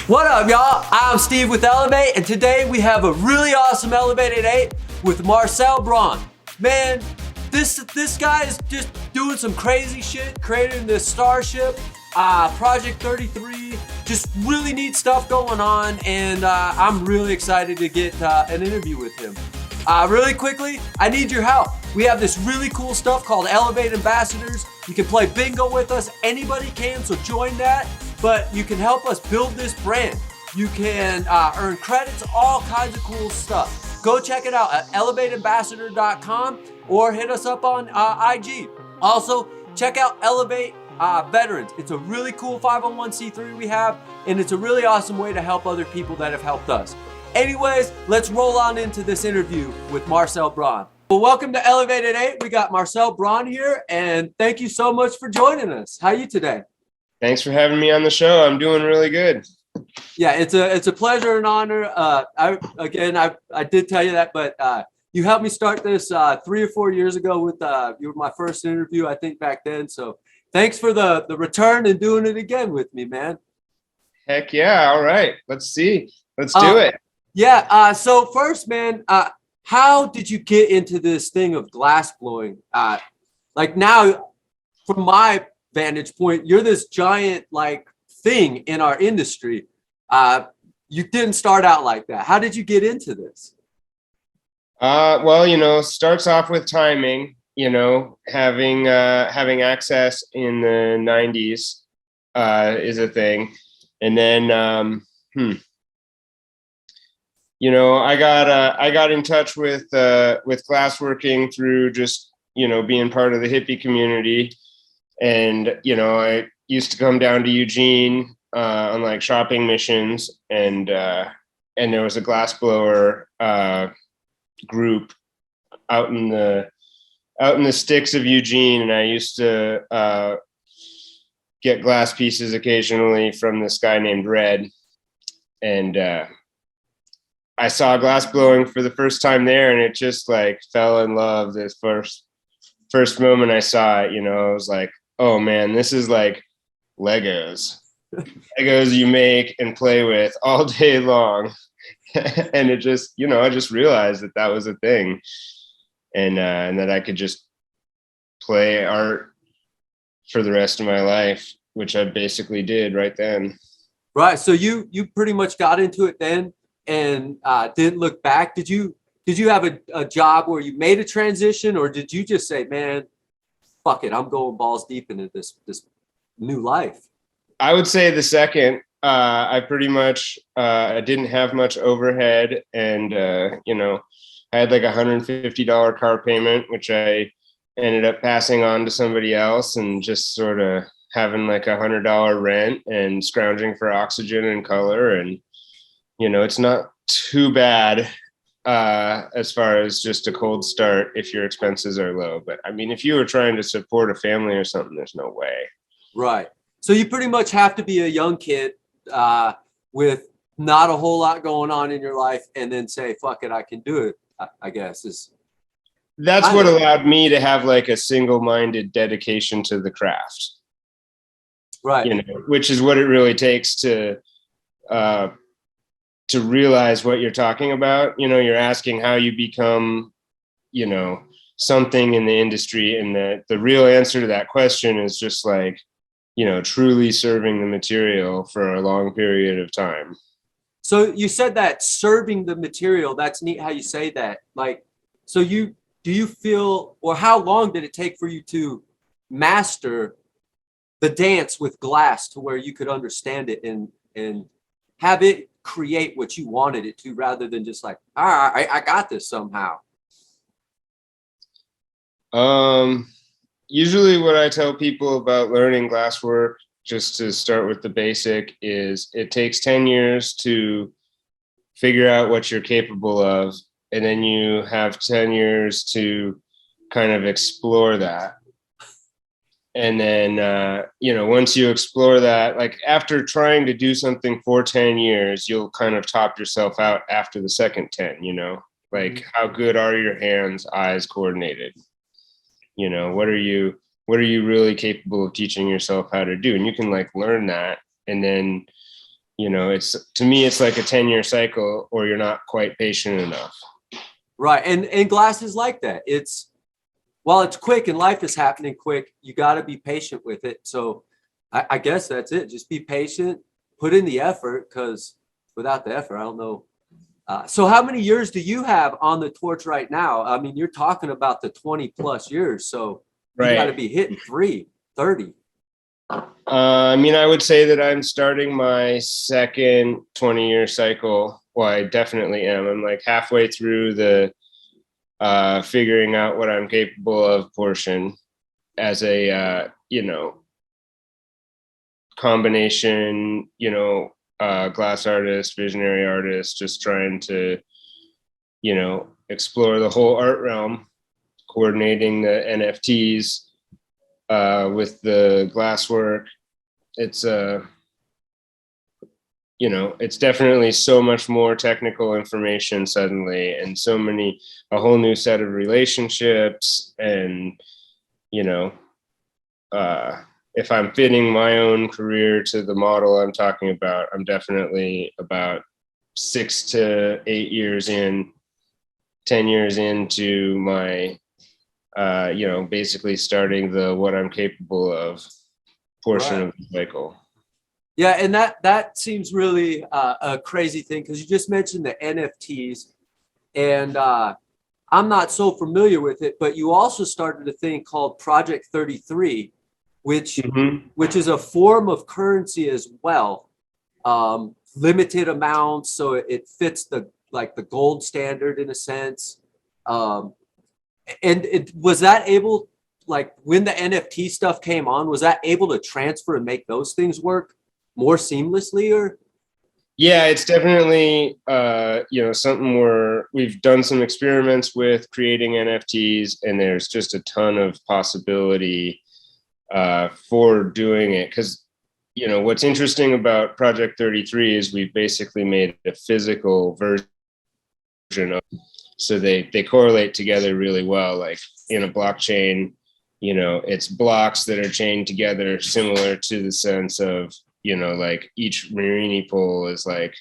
What up, y'all? I'm Steve with Elev8, and today we have a really awesome Elev8 with Marcel Braun. Man, this guy is just doing some crazy shit, creating this starship, Project 33, just really neat stuff going on, and I'm really excited to get an interview with him. Really quickly, I need your help. We have this really cool stuff called Elev8 Ambassadors. You can play bingo with us. Anybody can, so join that. But you can help us build this brand. You can earn credits, all kinds of cool stuff. Go check it out at elev8ambassador.com or hit us up on IG. Also, check out Elev8 Veterans. It's a really cool 501c3 we have, and it's a really awesome way to help other people that have helped us. Anyways, let's roll on into this interview with Marcel Braun. Well, welcome to Elev8. We got Marcel Braun here, and thank you so much for joining us. How are you today? Thanks for having me on the show. I'm doing really good. Yeah, it's a pleasure and honor. I did tell you that, but you helped me start this 3 or 4 years ago with you were my first interview, I think, back then. So thanks for the return and doing it again with me, man. Heck yeah. All right. Let's see. Let's do it. Yeah. So first, man, how did you get into this thing of glass blowing? Like now, from my vantage point, you're this giant like thing in our industry. You didn't start out like that. How did you get into this? Well, starts off with timing, having access in the 90s is a thing. And then I got in touch with glassworking through just being part of the hippie community. And, I used to come down to Eugene on like shopping missions, and there was a glassblower group out in the sticks of Eugene. And I used to get glass pieces occasionally from this guy named Red. And I saw glass blowing for the first time there, and it just like fell in love. This first moment I saw it, I was like, oh man, this is like Legos you make and play with all day long. And it just, I just realized that was a thing, and that I could just play art for the rest of my life, which I basically did right then. Right. So you pretty much got into it then and didn't look back. Did you have a job where you made a transition, or did you just say, man, fuck it, I'm going balls deep into this new life? I would say the second. I pretty much I didn't have much overhead, and I had like $150 car payment, which I ended up passing on to somebody else, and just sort of having like $100 rent and scrounging for oxygen and color. And it's not too bad as far as just a cold start if your expenses are low. But I mean, if you were trying to support a family or something, there's no way. Right. So you pretty much have to be a young kid with not a whole lot going on in your life, and then say, fuck it, I can do it, I guess. That's what allowed me to have like a single-minded dedication to the craft. Right. Which is what it really takes to realize what you're talking about. You're asking how you become, something in the industry. And the real answer to that question is just like, truly serving the material for a long period of time. So you said that serving the material, that's neat how you say that. Like, so do you feel, or how long did it take for you to master the dance with glass to where you could understand it and have it create what you wanted it to, rather than just like, all right, I got this somehow? Usually what I tell people about learning glasswork, just to start with the basic, is it takes 10 years to figure out what you're capable of. And then you have 10 years to kind of explore that. And then, once you explore that, like after trying to do something for 10 years, you'll kind of top yourself out after the second 10, like how good are your hands, eyes coordinated? What are you really capable of teaching yourself how to do? And you can like learn that. And then you know, it's, to me, it's like a 10-year cycle, or you're not quite patient enough. Right. And glass is like that. It's, while it's quick and life is happening quick, you got to be patient with it. So I guess that's it. Just be patient, put in the effort, because without the effort, I don't know. So how many years do you have on the torch right now? I mean, you're talking about the 20 plus years. So you got to Right. be hitting 30. I mean, I would say that I'm starting my second 20-year cycle. Well, I definitely am. I'm like halfway through the figuring out what I'm capable of portion as a, you know, combination, you know, glass artist, visionary artist, just trying to, you know, explore the whole art realm, coordinating the NFTs with the glass work. It's you know, it's definitely so much more technical information suddenly, and a whole new set of relationships. And, you know, if I'm fitting my own career to the model I'm talking about, I'm definitely about 6 to 8 years in, 10 years into my, you know, basically starting the what I'm capable of portion of the cycle. Yeah, and that seems really a crazy thing, because you just mentioned the NFTs, and I'm not so familiar with it, but you also started a thing called Project 33, which is a form of currency as well, limited amounts, so it fits the gold standard in a sense. And it was that able, like when the NFT stuff came on, was that able to transfer and make those things work more seamlessly? Or yeah, it's definitely you know, something where we've done some experiments with creating NFTs, and there's just a ton of possibility for doing it. Because, you know, what's interesting about Project 33 is we've basically made a physical version of, so they correlate together really well. Like in a blockchain, you know, it's blocks that are chained together, similar to the sense of, you know, like each Marini pole is like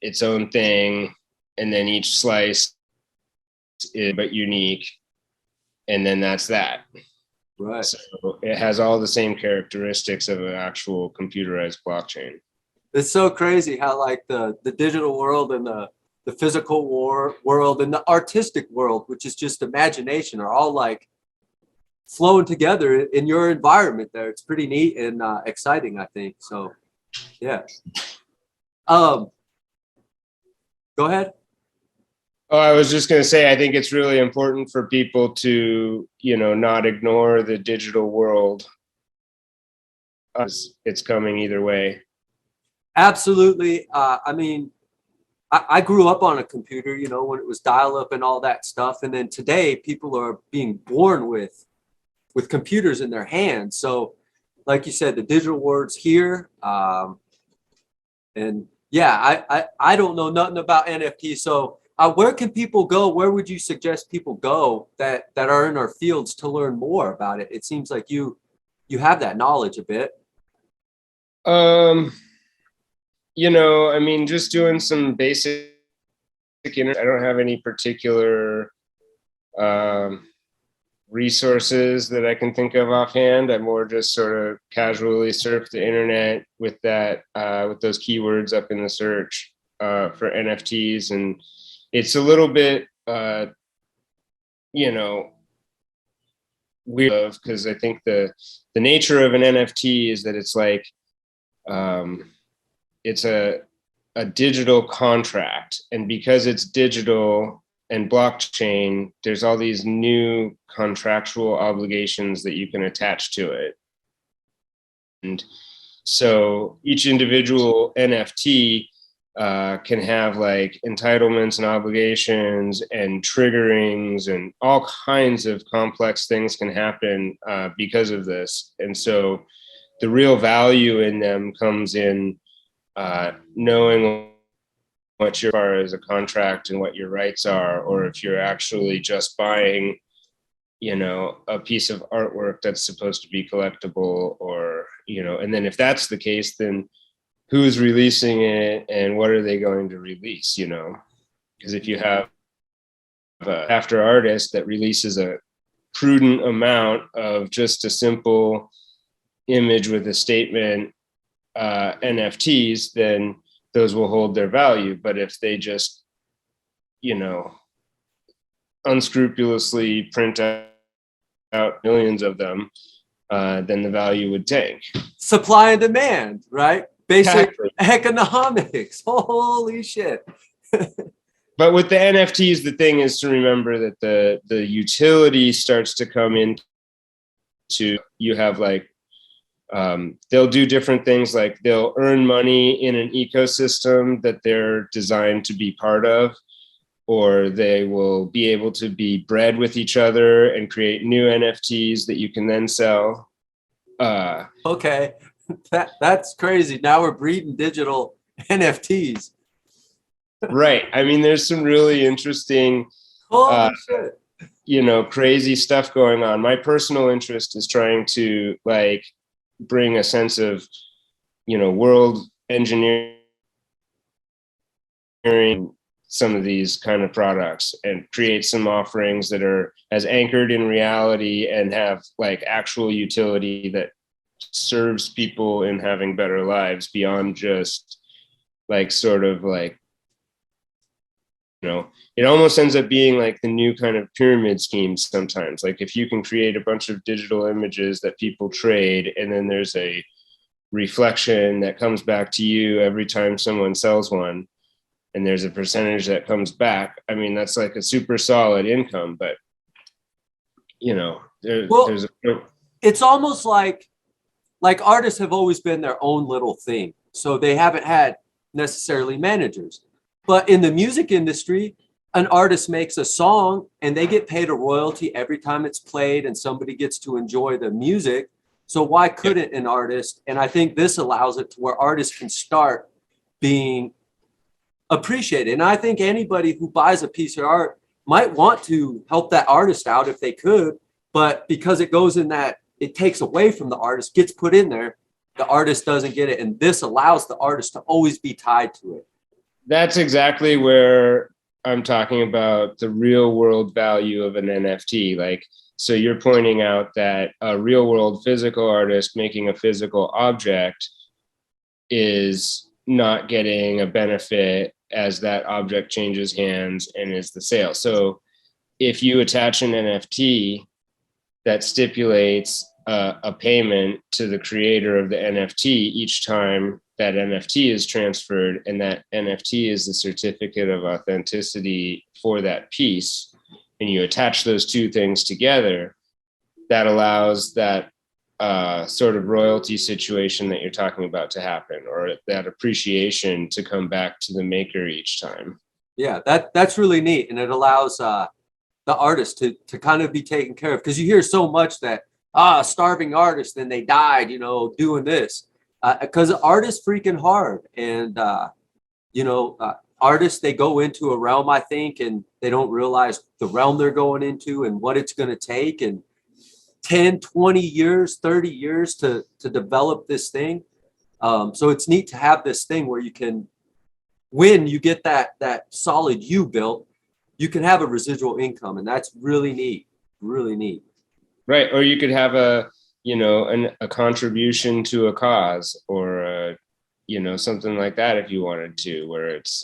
its own thing, and then each slice is but unique, and then that's that. right. So it has all the same characteristics of an actual computerized blockchain. It's so crazy how like the digital world and the physical world and the artistic world, which is just imagination, are all like flowing together in your environment there. It's pretty neat and exciting, I think. So yeah. Go ahead. Oh, I was just going to say, I think it's really important for people to, you know, not ignore the digital world, as it's coming either way. Absolutely. I mean, I grew up on a computer, you know, when it was dial up and all that stuff. And then today people are being born with computers in their hands. So like you said, the digital world's here. And yeah, I don't know nothing about NFTs. So where can people go? Where would you suggest people go that are in our fields to learn more about it? It seems like you have that knowledge a bit. You know, I mean, just doing some basic, I don't have any particular resources that I can think of offhand. I more just sort of casually surf the internet with that, with those keywords up in the search for NFTs. And it's a little bit, you know, weird, because I think the nature of an NFT is that it's like, it's a digital contract. And because it's digital and blockchain, there's all these new contractual obligations that you can attach to it. And so each individual NFT can have like entitlements and obligations and triggerings, and all kinds of complex things can happen because of this. And so the real value in them comes in knowing what your are as a contract and what your rights are, or if you're actually just buying, you know, a piece of artwork that's supposed to be collectible, or, you know, and then if that's the case, then who's releasing it and what are they going to release, you know? Because if you have after artist that releases a prudent amount of just a simple image with a statement NFTs, then those will hold their value. But if they just, you know, unscrupulously print out millions of them, then the value would tank. Supply and demand, right? Basic Exactly. economics. Holy shit. But with the NFTs, the thing is to remember that the utility starts to come into, you have like, they'll do different things, like they'll earn money in an ecosystem that they're designed to be part of, or they will be able to be bred with each other and create new NFTs that you can then sell. Okay, that's crazy. Now we're breeding digital NFTs. Right. I mean, there's some really interesting, Holy shit. you know, crazy stuff going on. My personal interest is trying to like bring a sense of, you know, world engineering, some of these kind of products, and create some offerings that are as anchored in reality and have like actual utility that serves people in having better lives beyond just like sort of like, you know, it almost ends up being like the new kind of pyramid schemes sometimes. Like if you can create a bunch of digital images that people trade, and then there's a reflection that comes back to you every time someone sells one, and there's a percentage that comes back. I mean, that's like a super solid income, but you know, there's it's almost like artists have always been their own little thing. So they haven't had necessarily managers. But in the music industry, an artist makes a song and they get paid a royalty every time it's played and somebody gets to enjoy the music. So why couldn't an artist? And I think this allows it to where artists can start being appreciated. And I think anybody who buys a piece of art might want to help that artist out if they could, but because it goes in that, it takes away from the artist, gets put in there, the artist doesn't get it. And this allows the artist to always be tied to it. That's exactly where I'm talking about the real world value of an NFT. Like, so you're pointing out that a real world physical artist making a physical object is not getting a benefit as that object changes hands and is the sale. So if you attach an NFT that stipulates a payment to the creator of the NFT each time that NFT is transferred, and that NFT is the certificate of authenticity for that piece, and you attach those two things together, that allows that sort of royalty situation that you're talking about to happen, or that appreciation to come back to the maker each time. Yeah, that's really neat. And it allows the artist to kind of be taken care of, because you hear so much that starving artist, and they died, you know, doing this. Because art is freaking hard, and you know, artists, they go into a realm, I think, and they don't realize the realm they're going into and what it's going to take, and 10, 20 years, 30 years to develop this thing. So it's neat to have this thing where you can, when you get that solid you built, you can have a residual income, and that's really neat, really neat. Right, or you could have a, you know, a contribution to a cause, or you know, something like that if you wanted to, where it's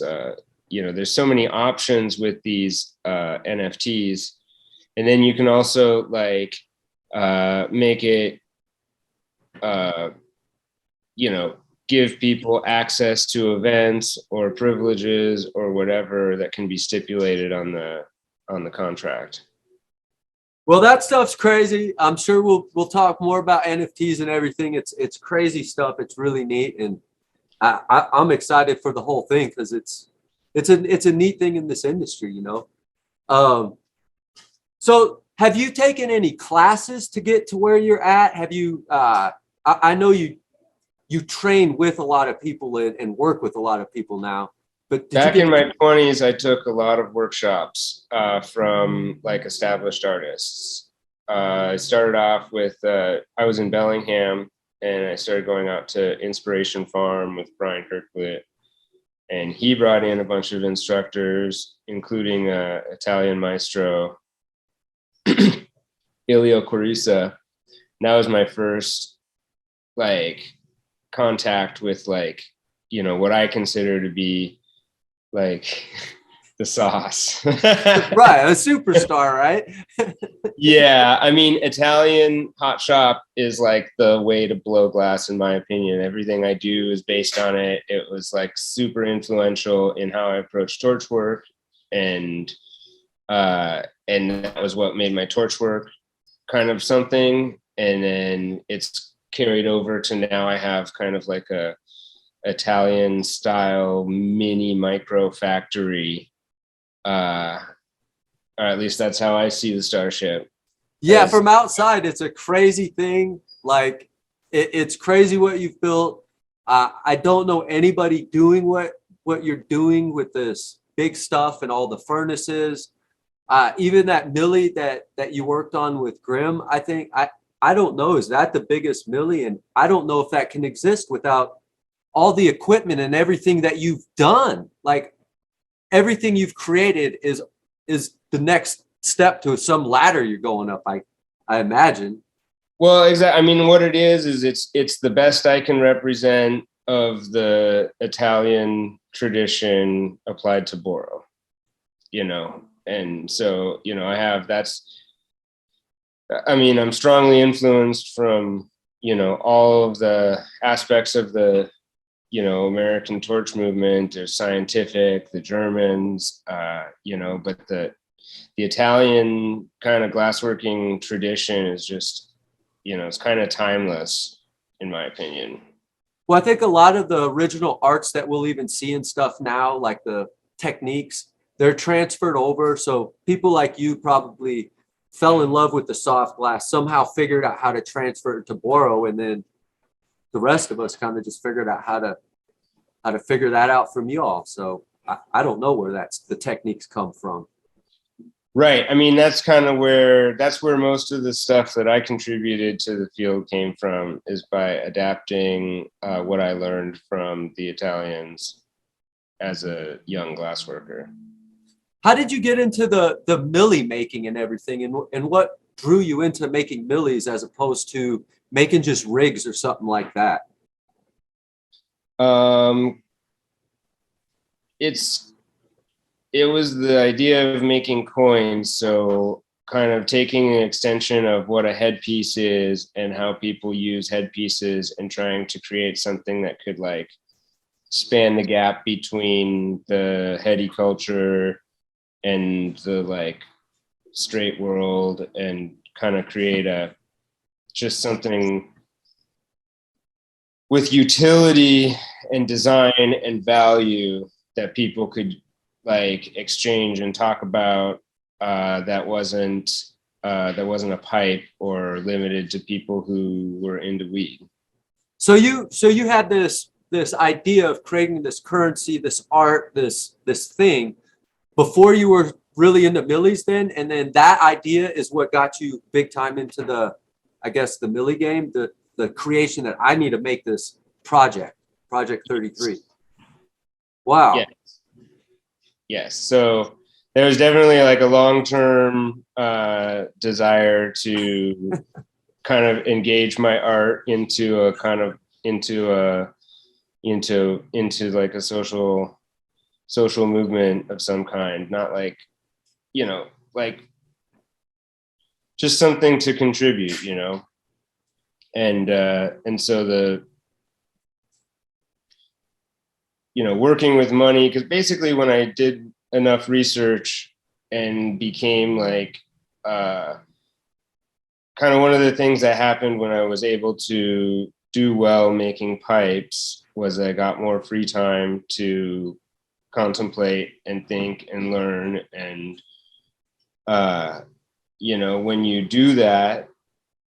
you know, there's so many options with these NFTs. And then you can also like make it you know, give people access to events or privileges or whatever that can be stipulated on the contract. Well, that stuff's crazy. I'm sure we'll talk more about NFTs and everything. It's crazy stuff. It's really neat, and I'm excited for the whole thing, because it's a neat thing in this industry, you know. So have you taken any classes to get to where you're at? Have you? I know you train with a lot of people and work with a lot of people now. But back in my 20s, I took a lot of workshops from like established artists. I started off with, I was in Bellingham, and I started going out to Inspiration Farm with Brian Kirklet, and he brought in a bunch of instructors, including Italian maestro Ilio Corisa. That was my first like contact with like, you know, what I consider to be like the sauce. Right, a superstar, right? Yeah, I mean, Italian hot shop is like the way to blow glass, in my opinion. Everything I do is based on it. It was like super influential in how I approach torch work, and that was what made my torch work kind of something. And then it's carried over to now I have kind of like a Italian style mini micro factory, or at least that's how I see the Starship. Yeah, from outside, it's a crazy thing. Like, it's crazy what you've built. I don't know anybody doing what you're doing with this big stuff and all the furnaces. Even that millie that you worked on with Grimm, I think I don't know, is that the biggest millie? And I don't know if that can exist without all the equipment and everything that you've done. Like, everything you've created is the next step to some ladder you're going up, I imagine. Well, exactly. I mean, what it is it's the best I can represent of the Italian tradition applied to Boro, you know. And so, you know, I'm strongly influenced from, you know, all of the aspects of the, you know, American torch movement. There's scientific, the Germans, you know, but the Italian kind of glassworking tradition is just, you know, it's kind of timeless, in my opinion. Well, I think a lot of the original arts that we'll even see and stuff now, like the techniques, they're transferred over. So people like you probably fell in love with the soft glass, somehow figured out how to transfer it to Boro, and then the rest of us kind of just figured out how to figure that out from you all. So I don't know where the techniques come from. Right. I mean, that's where most of the stuff that I contributed to the field came from, is by adapting what I learned from the Italians as a young glassworker. How did you get into the millie making and everything, and what drew you into making millies as opposed to making just rigs or something like that? It was the idea of making coins. So kind of taking an extension of what a headpiece is and how people use headpieces, and trying to create something that could like span the gap between the heady culture and the like straight world, and kind of create just something with utility and design and value that people could like exchange and talk about, that wasn't a pipe or limited to people who were into weed. So you had this idea of creating this currency, this art, this thing before you were really into millies then, and then that idea is what got you big time into the millie game, the creation that I need to make this project 33. Wow. Yeah. Yes. So there was definitely like a long-term desire to kind of engage my art into like a social movement of some kind, not like, you know, like just something to contribute, you know. And so working with money, because basically when I did enough research and became like kind of one of the things that happened when I was able to do well making pipes was I got more free time to contemplate and think and learn. And when you do that,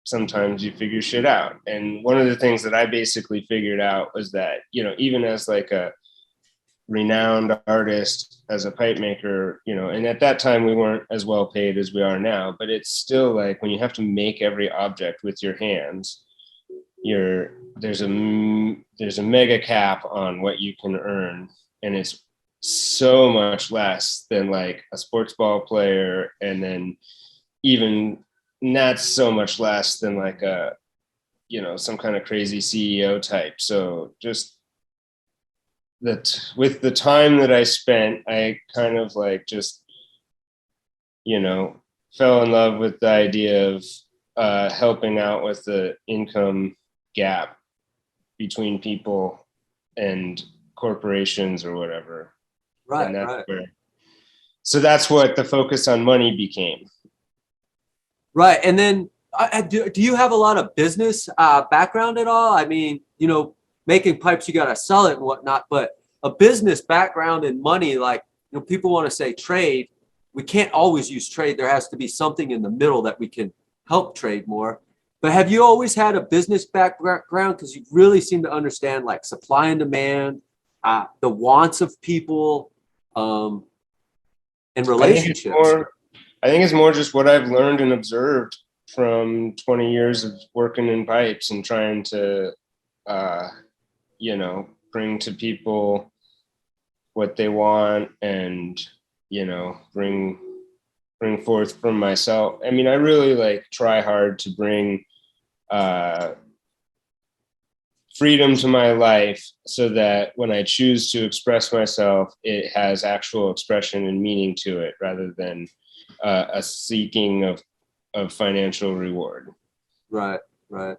sometimes you figure shit out. And one of the things that I basically figured out was that, you know, even as like a renowned artist, as a pipe maker, you know, and at that time we weren't as well paid as we are now, but it's still like when you have to make every object with your hands, there's a mega cap on what you can earn, and it's so much less than like a sports ball player, and then even that's so much less than like a, some kind of crazy CEO type. So just that with the time that I spent, I kind of like just, fell in love with the idea of helping out with the income gap between people and corporations or whatever. Right, And that's right. so that's what the focus on money became. Right. And then do you have a lot of business background at all? I mean, making pipes, you got to sell it and whatnot, but a business background and money, like, people want to say trade. We can't always use trade. There has to be something in the middle that we can help trade more. But have you always had a business background? Because you really seem to understand like supply and demand, the wants of people, and relationships. I think it's more just what I've learned and observed from 20 years of working in pipes and trying to, bring to people what they want and, bring forth from myself. I mean, I really like try hard to bring freedom to my life so that when I choose to express myself, it has actual expression and meaning to it rather than a seeking of financial reward. Right, right.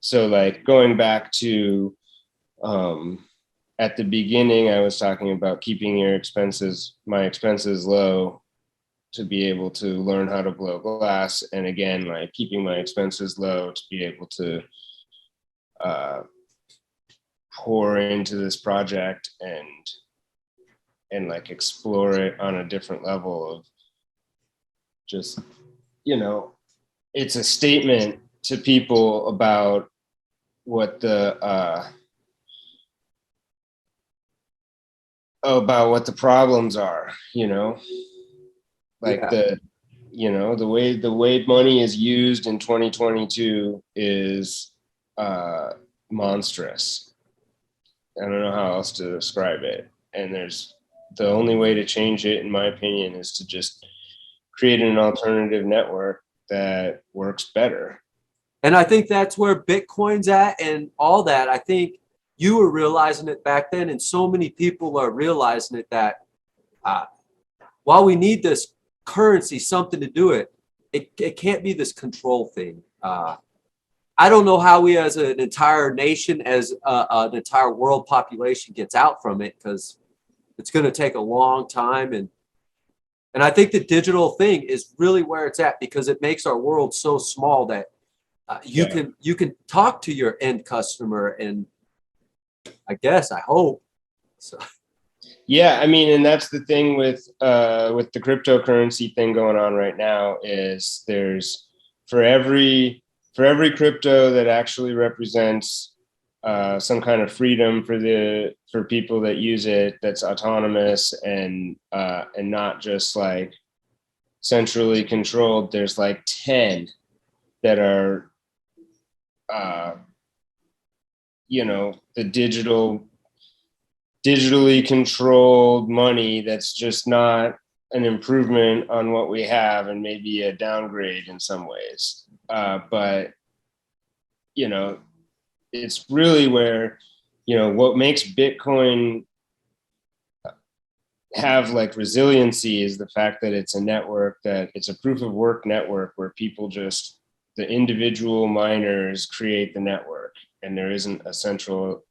So like going back to at the beginning, I was talking about keeping my expenses low to be able to learn how to blow glass. And again, like keeping my expenses low to be able to pour into this project and like explore it on a different level of just, it's a statement to people about what the problems are, like the way money is used in 2022 is monstrous. I don't know how else to describe it. And the only way to change it, in my opinion, is to just create an alternative network that works better. And I think that's where Bitcoin's at and all that. I think you were realizing it back then, and so many people are realizing it that while we need this currency, something to do it, it can't be this control thing. I don't know how we, as an entire nation, as an entire world population, gets out from it, because it's going to take a long time. And I think the digital thing is really where it's at, because it makes our world so small that you can talk to your end customer, and I hope so. Yeah, I mean, and that's the thing with the cryptocurrency thing going on right now is there's for every crypto that actually represents some kind of freedom for people that use it, that's autonomous and not just like centrally controlled. There's like 10 that are the digitally controlled money that's just not an improvement on what we have and maybe a downgrade in some ways. But it's really where, what makes Bitcoin have like resiliency is the fact that it's a network, that it's a proof of work network where people just, the individual miners create the network, and there isn't a central,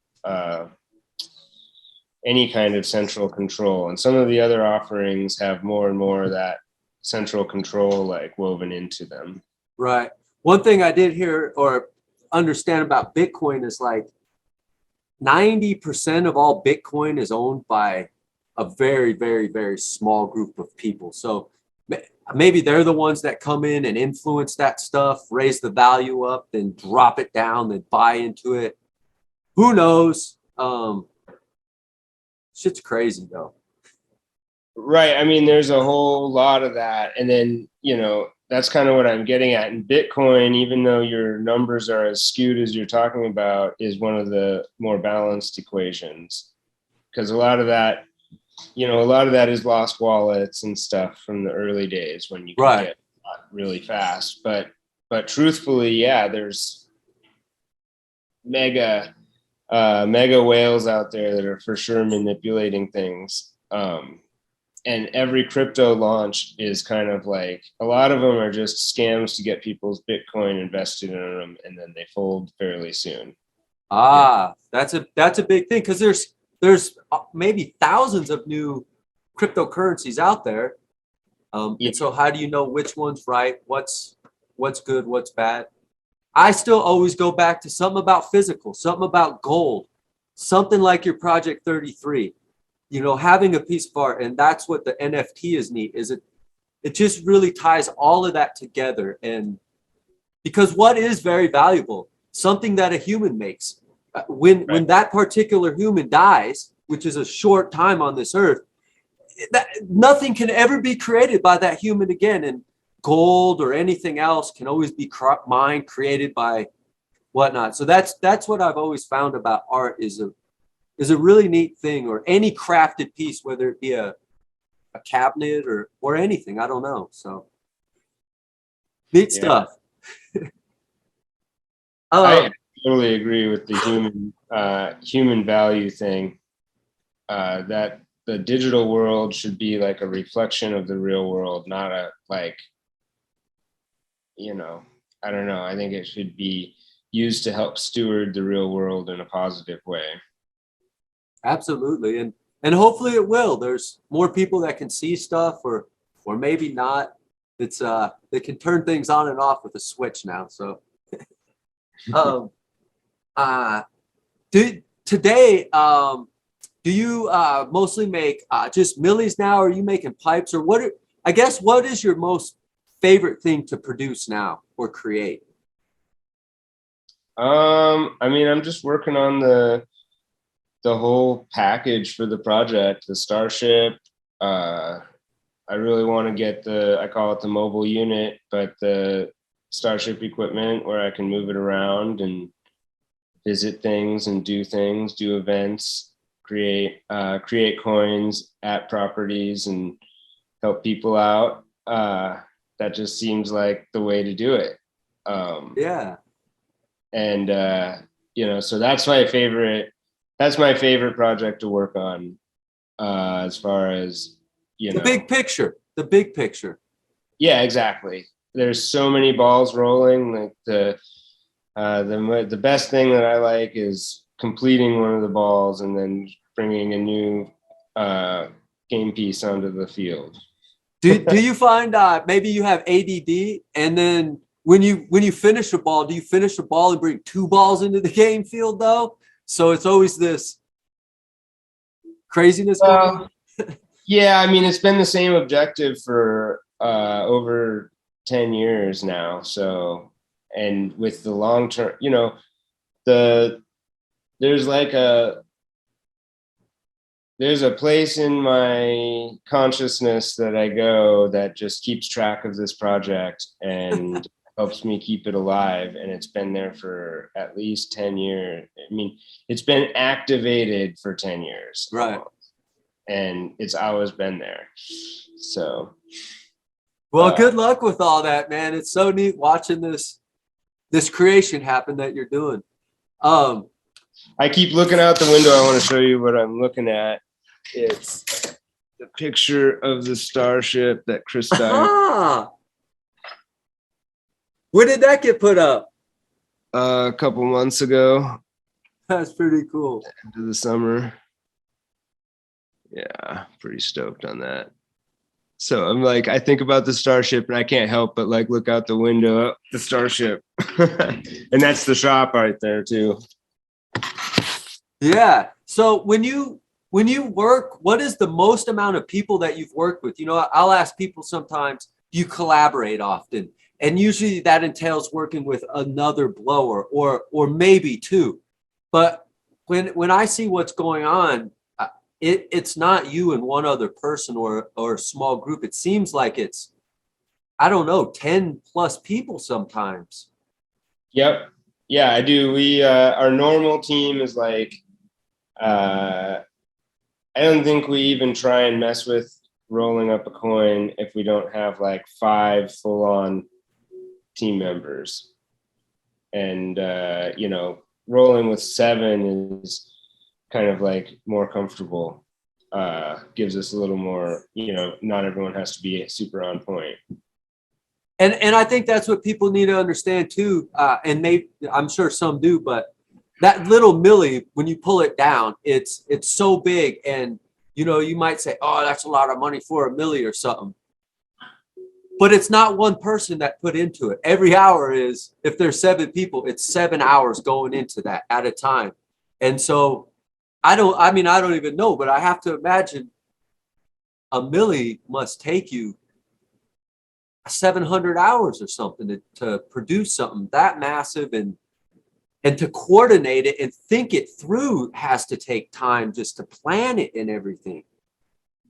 any kind of central control. And some of the other offerings have more and more of that central control like woven into them. Right. One thing I did hear or understand about Bitcoin is like 90% of all Bitcoin is owned by a very, very, very small group of people. So maybe they're the ones that come in and influence that stuff, raise the value up, then drop it down, then buy into it. Who knows? Shit's crazy though. Right. I mean, there's a whole lot of that. And then, that's kind of what I'm getting at. And Bitcoin, even though your numbers are as skewed as you're talking about, is one of the more balanced equations, because a lot of that, a lot of that is lost wallets and stuff from the early days when you could get really fast. But truthfully, yeah, there's mega whales out there that are for sure manipulating things. And every crypto launch is kind of like, a lot of them are just scams to get people's Bitcoin invested in them, and then they fold fairly soon. That's a big thing, because there's maybe thousands of new cryptocurrencies out there. And so how do you know which one's right? What's good? What's bad? I still always go back to something about physical, something about gold, something like your Project 33. Having a piece of art, and that's what the NFT is neat, is it just really ties all of that together. And because what is very valuable, something that a human makes, when that particular human dies, which is a short time on this earth, that nothing can ever be created by that human again. And gold or anything else can always be mined, created by whatnot. So that's what I've always found about art, is a really neat thing, or any crafted piece, whether it be a cabinet or anything. I don't know. So neat stuff. I totally agree with the human value thing. That the digital world should be like a reflection of the real world, not a like, I don't know. I think it should be used to help steward the real world in a positive way. Absolutely. And hopefully it will. There's more people that can see stuff, or maybe not. It's they can turn things on and off with a switch now. So today do you mostly make just millies now? Or are you making pipes, or what is your most favorite thing to produce now or create? I mean, I'm just working on the whole package for the project, the Starship. I really want to get I call it the mobile unit, but the Starship equipment where I can move it around and visit things and do events, create coins at properties and help people out. That just seems like the way to do it. And so that's my favorite project to work on, as far as the big picture. Yeah, exactly. There's so many balls rolling. Like the best thing that I like is completing one of the balls and then bringing a new game piece onto the field. Do you find maybe you have ADD, and then when you finish a ball, do you finish a ball and bring two balls into the game field though? So it's always this craziness going on. Yeah, I mean, it's been the same objective for over 10 years now. So, and with the long term, there's a place in my consciousness that I go that just keeps track of this project and helps me keep it alive. And it's been there for at least 10 years. I mean, it's been activated for 10 years. Right. And it's always been there. So. Well, good luck with all that, man. It's so neat watching this creation happen that you're doing. I keep looking out the window. I want to show you what I'm looking at. It's the picture of the Starship that Chris died. When did that get put up? A couple months ago. That's pretty cool. End of the summer. Yeah, pretty stoked on that. So I'm like, I think about the Starship and I can't help but like look out the window, the Starship. And that's the shop right there too. Yeah. So when you work, what is the most amount of people that you've worked with? I'll ask people sometimes, do you collaborate often? And usually that entails working with another blower or maybe two. But when I see what's going on, it's not you and one other person or a small group. It seems like it's I don't know, 10 plus people sometimes. Yep. Yeah, I do. We our normal team is like I don't think we even try and mess with rolling up a coin if we don't have like 5 full on team members. And you know, rolling with 7 is kind of like more comfortable. Gives us a little more, you know, not everyone has to be super on point. And I think that's what people need to understand too. And I'm sure some do, but that little millie, when you pull it down, it's so big, and you know, you might say, oh, that's a lot of money for a millie or something. But it's not one person that put into it. Every hour is, if there's 7 people, it's 7 hours going into that at a time. And so I don't even know, but I have to imagine a millie must take you 700 hours or something to produce something that massive, and to coordinate it and think it through has to take time just to plan it and everything.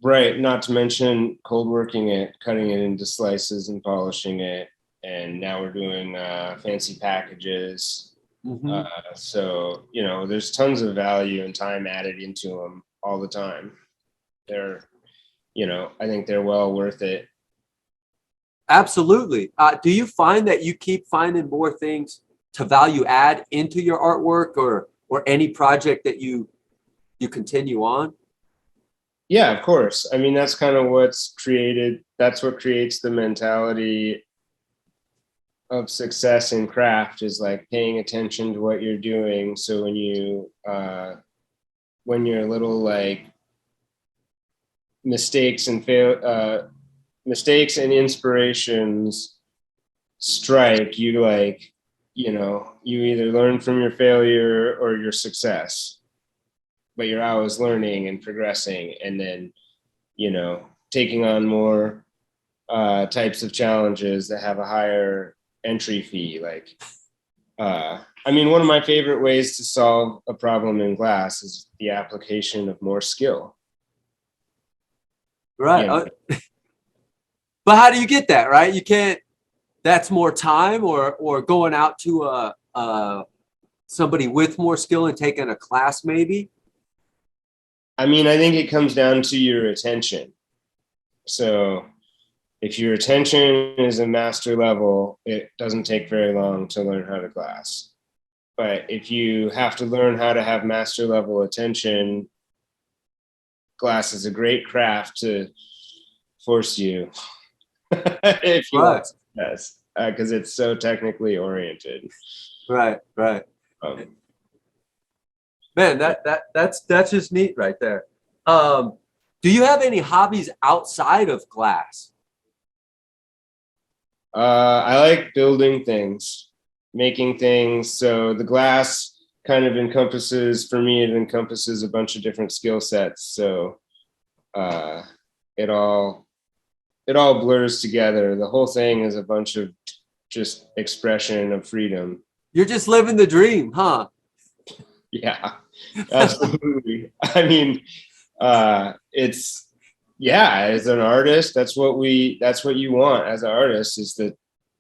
Right. Not to mention cold working it, cutting it into slices and polishing it. And now we're doing fancy packages. Mm-hmm. So, you know, there's tons of value and time added into them all the time. They're, you know, I think they're well worth it. Absolutely. Do you find that you keep finding more things to value add into your artwork, or any project that you continue on? Yeah, of course. I mean, that's kind of what's created. That's what creates the mentality of success in craft, is like paying attention to what you're doing. So when you're little like mistakes and mistakes and inspirations strike, you like, you know, you either learn from your failure or your success, but you're always learning and progressing, and then, you know, taking on more types of challenges that have a higher entry fee. Like, I mean, one of my favorite ways to solve a problem in glass is the application of more skill. Right. You know? But how do you get that, right? You can't, that's more time, or going out to somebody with more skill and taking a class maybe. I mean, I think it comes down to your attention. So if your attention is a master level, it doesn't take very long to learn how to glass. But if you have to learn how to have master level attention, glass is a great craft to force you if you want success, because it's so technically oriented. Right. Man, that's just neat right there. Do you have any hobbies outside of glass? I like building things, making things. So the glass kind of encompasses, for me, it encompasses a bunch of different skill sets. So it all blurs together. The whole thing is a bunch of just expression of freedom. You're just living the dream, huh? Yeah, absolutely. I mean, it's, yeah, as an artist, that's what you want as an artist, is the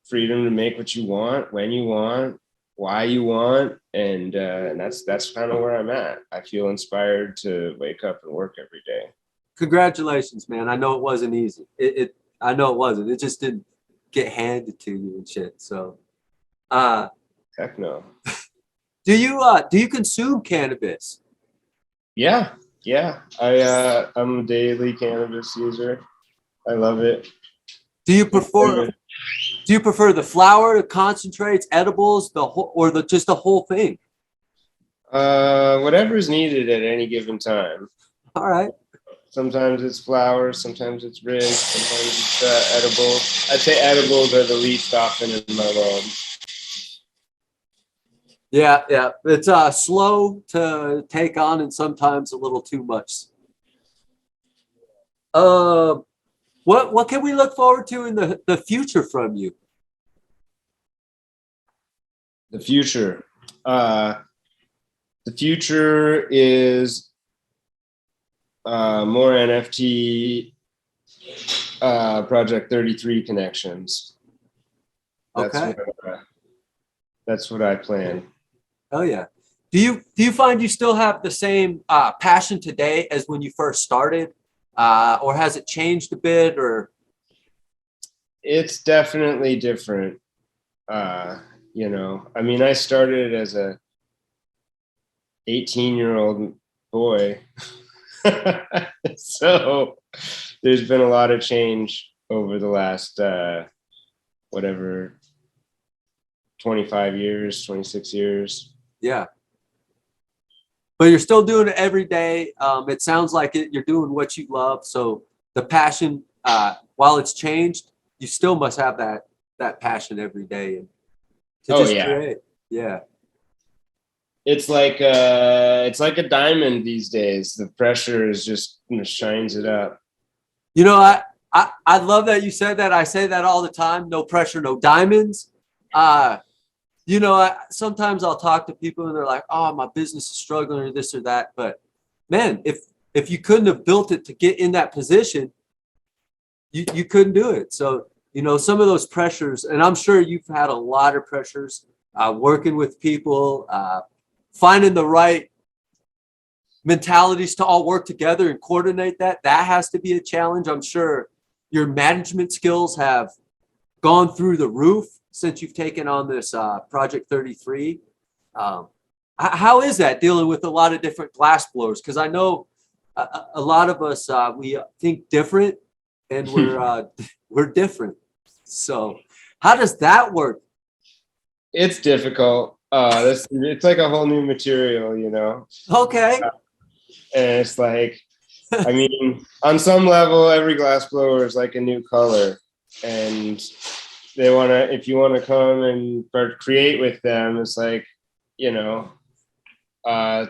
freedom to make what you want, when you want, why you want. And that's kind of where I'm at. I feel inspired to wake up and work every day. Congratulations, man. I know it wasn't easy. I know it wasn't. It just didn't get handed to you and shit. So, Heck no. do you consume cannabis? Yeah. I'm a daily cannabis user. I love it. Do you prefer the flower, the concentrates, edibles, the whole, or just the whole thing? Whatever is needed at any given time. All right. Sometimes it's flowers, sometimes it's rig, sometimes it's edibles. I'd say edibles are the least often in my world. Yeah. It's slow to take on and sometimes a little too much. What can we look forward to in the future from you? The future. The future is more NFT Project 33 connections. That's Okay. that's what I plan. Oh yeah. Do you find you still have the same passion today as when you first started, or has it changed a bit? Or It's definitely different. You know, I mean, I started as a 18-year-old boy. So there's been a lot of change over the last whatever 25 years, 26 years. yeah, but you're still doing it every day. It sounds like you're doing what you love. So the passion, while it's changed, you still must have that passion every day and to Oh just yeah. create. Yeah. It's like a diamond these days. The pressure is just, you know, shines it up. You know, I love that you said that. I say that all the time. No pressure, no diamonds. Uh, you know, sometimes I'll talk to people and they're like, "Oh, my business is struggling or this or that." But man, if you couldn't have built it to get in that position, you couldn't do it. So, you know, some of those pressures, and I'm sure you've had a lot of pressures working with people, finding the right mentalities to all work together and coordinate that has to be a challenge. I'm sure your management skills have gone through the roof since you've taken on this Project 33. Um, how is that dealing with a lot of different glass blowers? Because I know a lot of us we think different, and we're different. So how does that work? It's difficult. It's like a whole new material, you know. Okay. And it's like, I mean, on some level, every glass blower is like a new color, and they want to. If you want to come and create with them, it's like, you know, uh,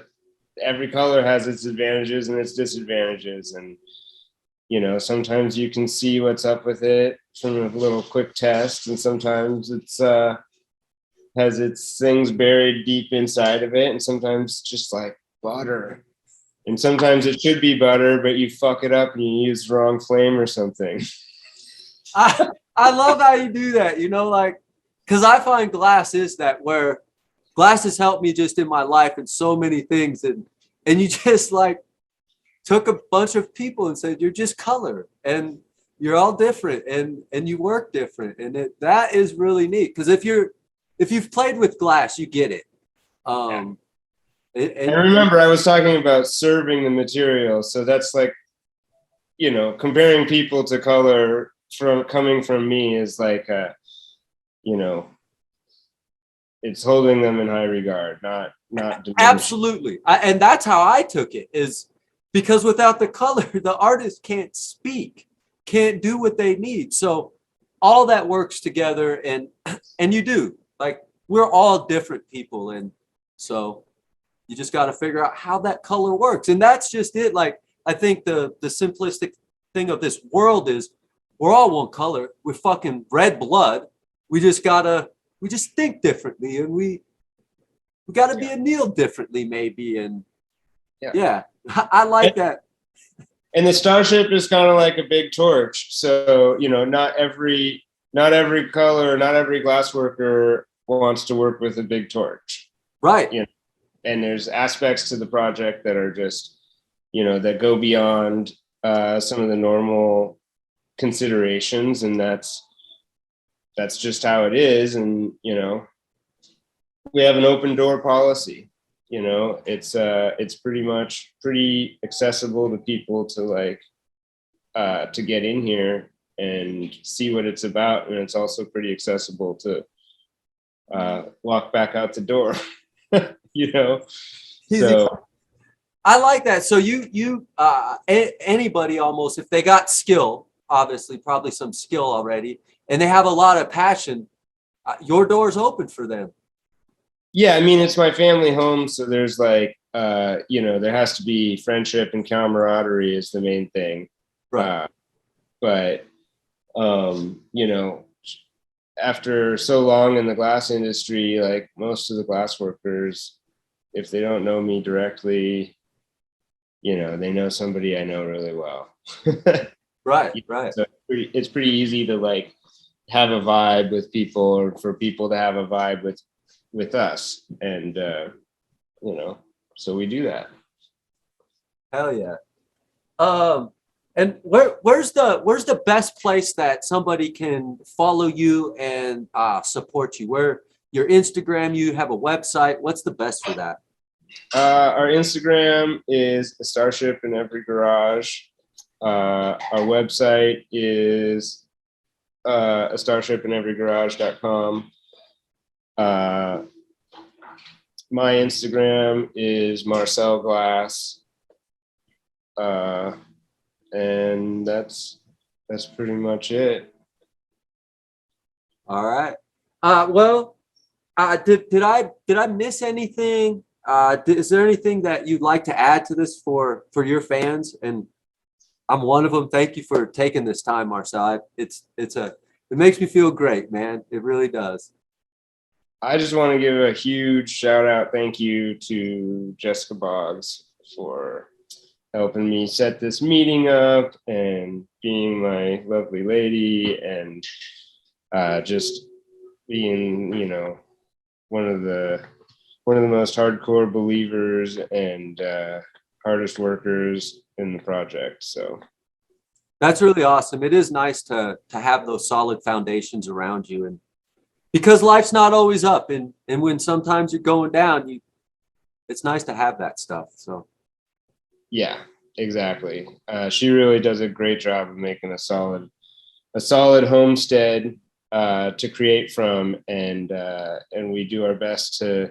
every color has its advantages and its disadvantages, and you know, sometimes you can see what's up with it from a little quick test, and sometimes it's has its things buried deep inside of it, and sometimes just like butter. And sometimes it should be butter, but you fuck it up and you use the wrong flame or something. I love how you do that. You know, like because I find glass is that where glass has helped me just in my life and so many things, and you just like took a bunch of people and said you're just color and you're all different and you work different and that is really neat because if you've played with glass you get it. Um, And and remember, I was talking about serving the material. So that's like, you know, comparing people to color from coming from me is like, you know, it's holding them in high regard, not diminishing. absolutely. And that's how I took it is because without the color, the artist can't speak, can't do what they need. So all that works together and you do. Like we're all different people. And so you just got to figure out how that color works. And that's just it. Like I think the simplistic thing of this world is we're all one color. We're fucking red blood. We just think differently and we got to be annealed differently maybe and yeah, I like that. And the starship is kind of like a big torch. So, you know, not every color, not every glass worker wants to work with a big torch. Right. You know, and there's aspects to the project that are just, you know, that go beyond some of the normal considerations, and that's just how it is. And you know, we have an open door policy. You know, it's pretty accessible to people to like to get in here and see what it's about, and it's also pretty accessible to walk back out the door. You know, so I like that. So anybody almost if they got skill, obviously probably some skill already, and they have a lot of passion, your door's open for them. yeah, I mean, it's my family home, so there's like, you know, there has to be friendship and camaraderie is the main thing. Right. But, you know, after so long in the glass industry, like most of the glass workers, if they don't know me directly, you know, they know somebody I know really well. Right. Right. So it's pretty easy to like have a vibe with people, or for people to have a vibe with us, and so we do that. Hell yeah. And where's the best place that somebody can follow you and support you? Where your Instagram, you have a website. What's the best for that? Our Instagram is a Starship in Every Garage. Our website is a starshipineverygarage.com. My Instagram is Marcel Glass. And that's pretty much it. All right. Well, did I miss anything? Is there anything that you'd like to add to this for your fans? And I'm one of them. Thank you for taking this time, Marcel. It makes me feel great, man. It really does. I just want to give a huge shout out, thank you to Jessica Boggs for helping me set this meeting up and being my lovely lady, and just being, one of the most hardcore believers and hardest workers in the project. So that's really awesome. It is nice to have those solid foundations around you, and because life's not always up, and when sometimes you're going down, it's nice to have that stuff. So yeah, exactly. She really does a great job of making a solid homestead to create from, and we do our best to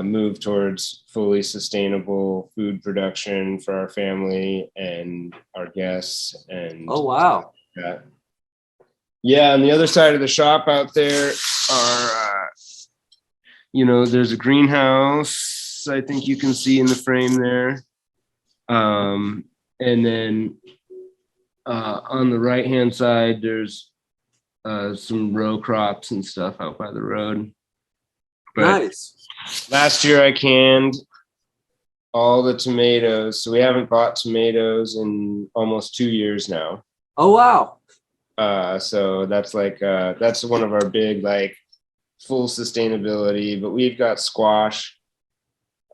move towards fully sustainable food production for our family and our guests. And oh wow. Yeah, on the other side of the shop out there are, there's a greenhouse, I think you can see in the frame there. And then on the right-hand side, there's some row crops and stuff out by the road. But nice. Last year I canned all the tomatoes, so we haven't bought tomatoes in almost 2 years now. Oh wow. So that's that's one of our big full sustainability, but we've got squash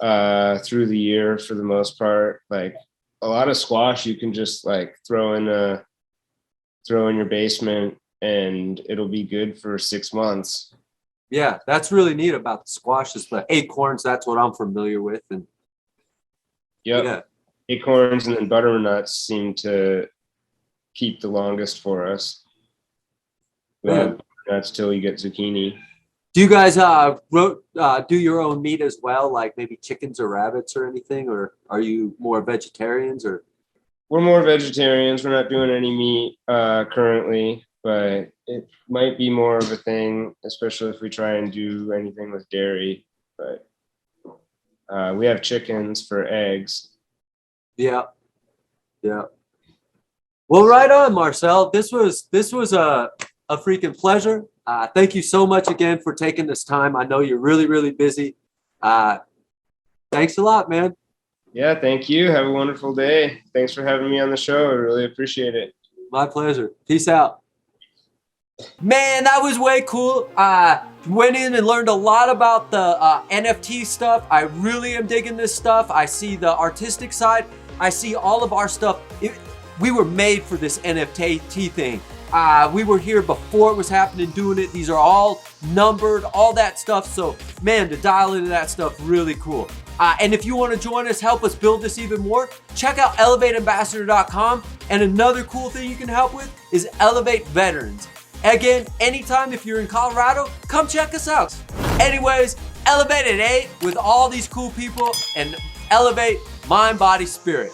through the year for the most part. Like a lot of squash you can just throw in your basement and it'll be good for 6 months. Yeah, that's really neat about the squash is the acorns. That's what I'm familiar with. And yeah, acorns and then butternuts seem to keep the longest for us. That's till you get zucchini. Do you guys do your own meat as well, like maybe chickens or rabbits or anything, or are you more vegetarians? Or we're more vegetarians. We're not doing any meat currently, but it might be more of a thing, especially if we try and do anything with dairy. But we have chickens for eggs. Yeah. Well, right on, Marcel. This was a freaking pleasure. Thank you so much again for taking this time. I know you're really, really busy. Thanks a lot, man. Yeah, thank you. Have a wonderful day. Thanks for having me on the show. I really appreciate it. My pleasure. Peace out. Man, that was way cool. Went in and learned a lot about the NFT stuff. I really am digging this stuff. I see the artistic side. I see all of our stuff. We were made for this NFT thing. We were here before it was happening, doing it. These are all numbered, all that stuff. So, man, to dial into that stuff, really cool. And if you want to join us, help us build this even more, check out elevateambassador.com. And another cool thing you can help with is Elevate Veterans. Again, anytime if you're in Colorado, come check us out. Anyways, Elevate at 8 with all these cool people and elevate mind, body, spirit.